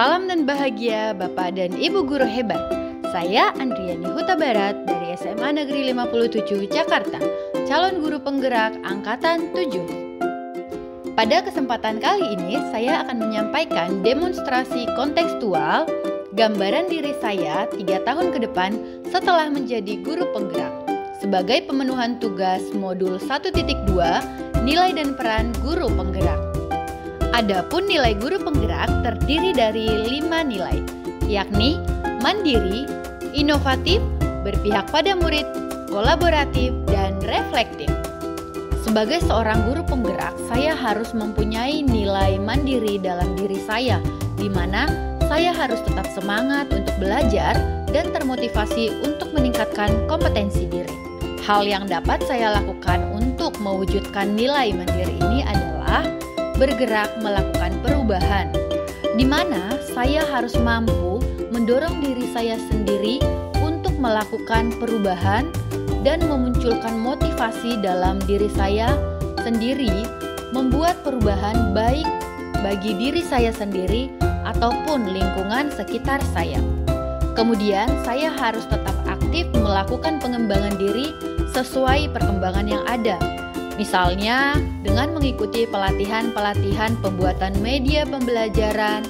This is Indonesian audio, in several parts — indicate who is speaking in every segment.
Speaker 1: Salam dan bahagia Bapak dan Ibu guru hebat. Saya Andriani Huta Barat dari SMA Negeri 57 Jakarta, calon guru penggerak angkatan 7. Pada kesempatan kali ini saya akan menyampaikan demonstrasi kontekstual gambaran diri saya 3 tahun ke depan setelah menjadi guru penggerak sebagai pemenuhan tugas modul 1.2 nilai dan peran guru penggerak. Adapun nilai guru penggerak terdiri dari 5 nilai, yakni mandiri, inovatif, berpihak pada murid, kolaboratif, dan reflektif. Sebagai seorang guru penggerak, saya harus mempunyai nilai mandiri dalam diri saya, di mana saya harus tetap semangat untuk belajar dan termotivasi untuk meningkatkan kompetensi diri. Hal yang dapat saya lakukan untuk mewujudkan nilai mandiri ini adalah bergerak melakukan perubahan, di mana saya harus mampu mendorong diri saya sendiri untuk melakukan perubahan dan memunculkan motivasi dalam diri saya sendiri, membuat perubahan baik bagi diri saya sendiri ataupun lingkungan sekitar saya. Kemudian saya harus tetap aktif melakukan pengembangan diri sesuai perkembangan yang ada. Misalnya dengan mengikuti pelatihan-pelatihan pembuatan media pembelajaran,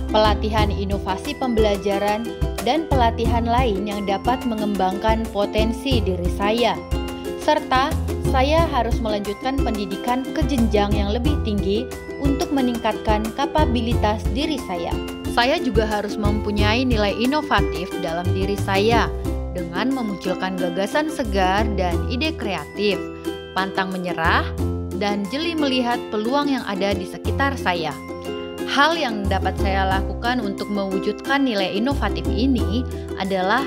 Speaker 1: pelatihan inovasi pembelajaran, dan pelatihan lain yang dapat mengembangkan potensi diri saya. Serta saya harus melanjutkan pendidikan ke jenjang yang lebih tinggi untuk meningkatkan kapabilitas diri saya. Saya juga harus mempunyai nilai inovatif dalam diri saya dengan memunculkan gagasan segar dan ide kreatif, pantang menyerah, dan jeli melihat peluang yang ada di sekitar saya. Hal yang dapat saya lakukan untuk mewujudkan nilai inovatif ini adalah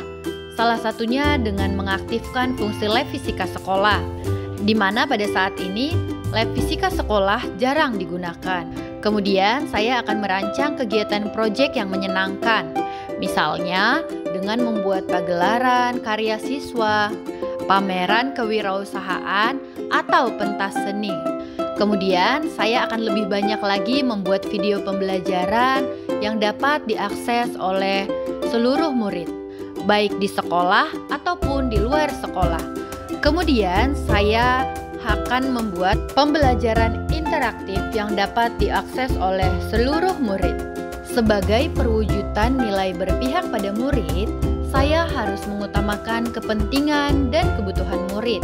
Speaker 1: salah satunya dengan mengaktifkan fungsi lab fisika sekolah, di mana pada saat ini lab fisika sekolah jarang digunakan. Kemudian saya akan merancang kegiatan proyek yang menyenangkan, misalnya dengan membuat pagelaran karya siswa, pameran kewirausahaan, atau pentas seni. Kemudian saya akan lebih banyak lagi membuat video pembelajaran yang dapat diakses oleh seluruh murid, baik di sekolah ataupun di luar sekolah. Kemudian saya akan membuat pembelajaran interaktif yang dapat diakses oleh seluruh murid. Sebagai perwujudan nilai berpihak pada murid, saya harus mengutamakan kepentingan dan kebutuhan murid,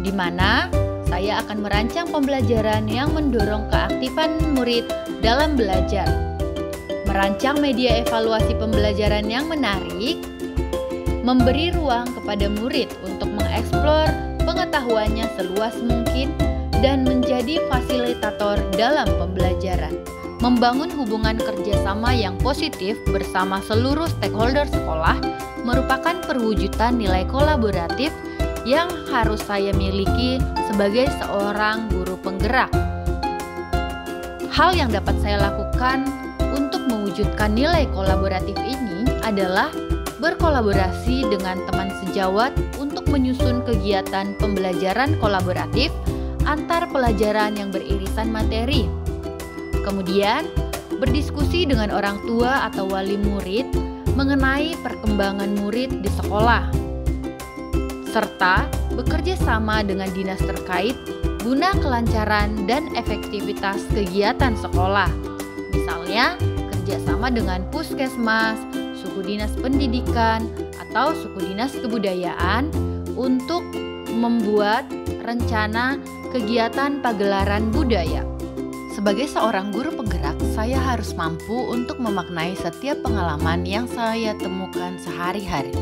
Speaker 1: di mana saya akan merancang pembelajaran yang mendorong keaktifan murid dalam belajar, merancang media evaluasi pembelajaran yang menarik, memberi ruang kepada murid untuk mengeksplor pengetahuannya seluas mungkin, dan menjadi fasilitator dalam pembelajaran. Membangun hubungan kerjasama yang positif bersama seluruh stakeholder sekolah merupakan perwujudan nilai kolaboratif yang harus saya miliki sebagai seorang guru penggerak. Hal yang dapat saya lakukan untuk mewujudkan nilai kolaboratif ini adalah berkolaborasi dengan teman sejawat untuk menyusun kegiatan pembelajaran kolaboratif antar pelajaran yang beririsan materi. Kemudian, berdiskusi dengan orang tua atau wali murid mengenai perkembangan murid di sekolah, serta bekerja sama dengan dinas terkait guna kelancaran dan efektivitas kegiatan sekolah. Misalnya, kerjasama dengan puskesmas, suku dinas pendidikan, atau suku dinas kebudayaan untuk membuat rencana kegiatan pagelaran budaya. Sebagai seorang guru penggerak, saya harus mampu untuk memaknai setiap pengalaman yang saya temukan sehari-hari.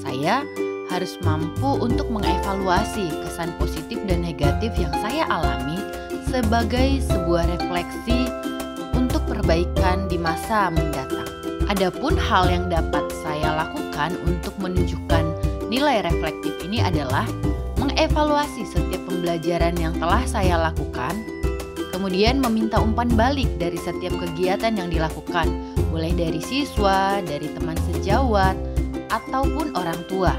Speaker 1: Saya harus mampu untuk mengevaluasi kesan positif dan negatif yang saya alami sebagai sebuah refleksi untuk perbaikan di masa mendatang. Adapun hal yang dapat saya lakukan untuk menunjukkan nilai reflektif ini adalah mengevaluasi setiap pembelajaran yang telah saya lakukan, kemudian meminta umpan balik dari setiap kegiatan yang dilakukan, mulai dari siswa, dari teman sejawat, ataupun orang tua.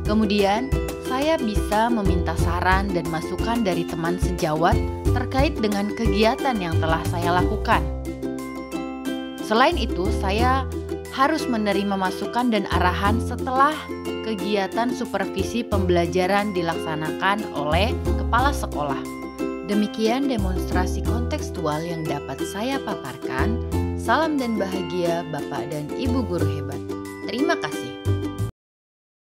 Speaker 1: Kemudian, saya bisa meminta saran dan masukan dari teman sejawat terkait dengan kegiatan yang telah saya lakukan. Selain itu, saya harus menerima masukan dan arahan setelah kegiatan supervisi pembelajaran dilaksanakan oleh kepala sekolah. Demikian demonstrasi kontekstual yang dapat saya paparkan. Salam dan bahagia Bapak dan Ibu guru hebat. Terima kasih.